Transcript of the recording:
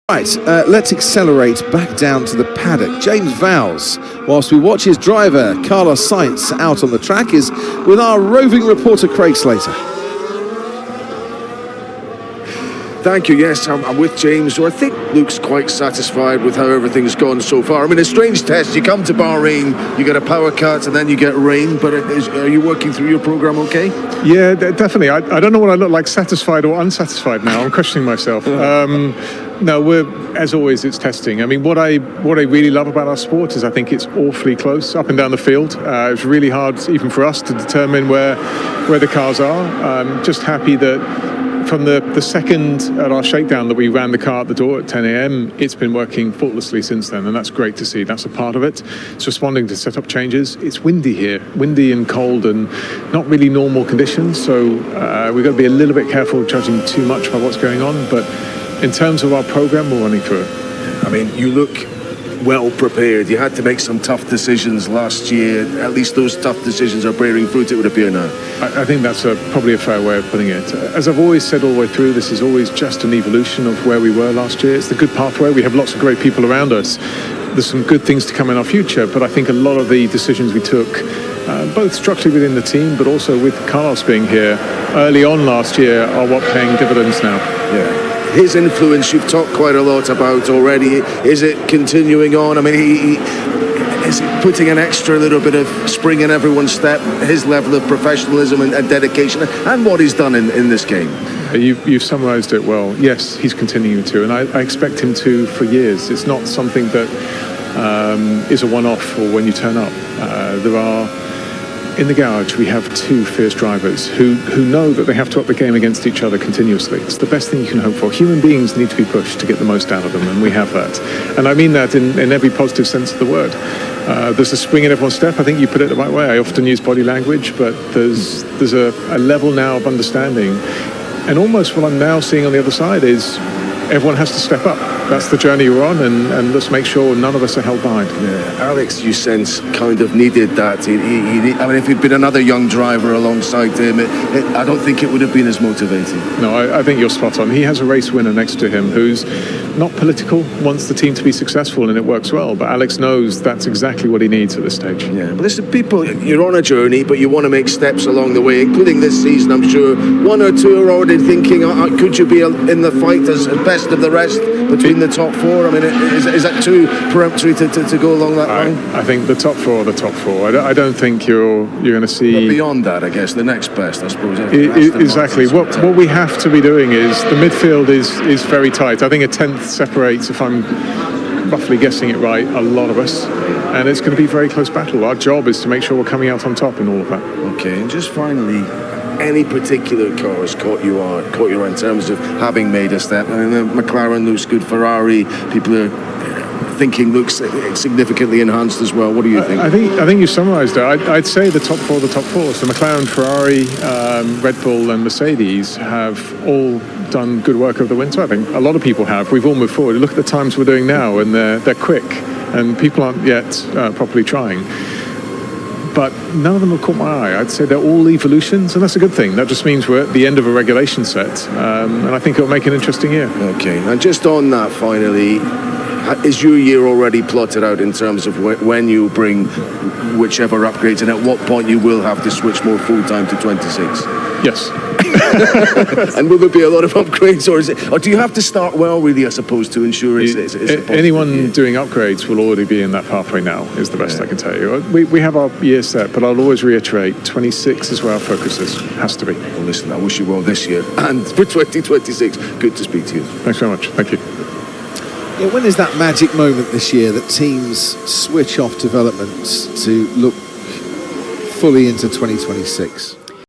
Right, let's accelerate back down to the paddock. James Vowles, whilst we watch his driver, Carlos Sainz, out on the track, is with our roving reporter, Craig Slater. Thank you. Yes, I'm with James, who I think looks quite satisfied with how everything's gone so far. I mean, a strange test. You come to Bahrain, you get a power cut, and then you get rain. But are you working through your program okay? Yeah, definitely. I don't know what I look like, satisfied or unsatisfied now. I'm questioning myself. No, as always, it's testing. I mean, what I really love about our sport is I think it's awfully close up and down the field. It's really hard, even for us, to determine where the cars are. I'm just happy that from the second at our shakedown that we ran the car at the door at 10 a.m, it's been working faultlessly since then, and that's great to see. That's a part of it. It's responding to setup changes. It's windy here, windy and cold and not really normal conditions, so we've got to be a little bit careful judging too much by what's going on, but in terms of our program, we're running through it. I mean, you look well prepared. You had to make some tough decisions last year. At least those tough decisions are bearing fruit, it would appear now. I think that's probably a fair way of putting it. As I've always said all the way through, this is always just an evolution of where we were last year. It's the good pathway. We have lots of great people around us. There's some good things to come in our future, but I think a lot of the decisions we took, both structurally within the team, but also with Carlos being here early on last year, are what paying dividends now. Yeah. His influence, you've talked quite a lot about already. Is it continuing on? I mean, he is putting an extra little bit of spring in everyone's step, his level of professionalism and dedication, and what he's done in this game. You've summarised it well. Yes, he's continuing to, and I expect him to for years. It's not something that is a one-off or when you turn up. In the garage, we have two fierce drivers who know that they have to up the game against each other continuously. It's the best thing you can hope for. Human beings need to be pushed to get the most out of them, and we have that. And I mean that in every positive sense of the word. There's a spring in everyone's step. I think you put it the right way. I often use body language, but there's a level now of understanding. And almost what I'm now seeing on the other side is everyone has to step up. That's the journey we're on, and let's make sure none of us are held behind. Yeah. Alex, you sense, kind of needed that. I mean, if he'd been another young driver alongside him, I don't think it would have been as motivating. No, I think you're spot on. He has a race winner next to him who's not political, wants the team to be successful, and it works well. But Alex knows that's exactly what he needs at this stage. Yeah, but listen, people, you're on a journey, but you want to make steps along the way, including this season, I'm sure. One or two are already thinking, could you be in the fight as best of the rest between the top four? I mean, is that too peremptory to go along that line? I think the top four are the top four. I don't think you're going to see... But beyond that, I guess, the next best, I suppose. Exactly. What we have to be doing is, the midfield is very tight. I think a 10th separates, if I'm roughly guessing it right, a lot of us. And it's going to be a very close battle. Our job is to make sure we're coming out on top in all of that. Okay, and just finally, any particular cars caught your eye in terms of having made a step? I mean, the McLaren looks good, Ferrari, people are thinking looks significantly enhanced as well. What do you think? I think you summarised it. I'd say the top four. So McLaren, Ferrari, Red Bull and Mercedes have all done good work over the winter. I think a lot of people have. We've all moved forward. Look at the times we're doing now, and they're quick, and people aren't yet properly trying. But none of them have caught my eye. I'd say they're all evolutions, and that's a good thing. That just means we're at the end of a regulation set, and I think it'll make an interesting year. Okay, and just on that, finally, is your year already plotted out in terms of when you bring whichever upgrades, and at what point you will have to switch more full-time to 26? Yes. And will there be a lot of upgrades, or do you have to start well, really, I suppose, to ensure it's anyone doing upgrades will already be in that pathway now, is the best I can tell you. We have our year set, but I'll always reiterate, 26 is where our focus is. Has to be. Well, listen, I wish you well this year, and for 2026, good to speak to you. Thanks very much. Thank you. Yeah, when is that magic moment this year that teams switch off development to look fully into 2026?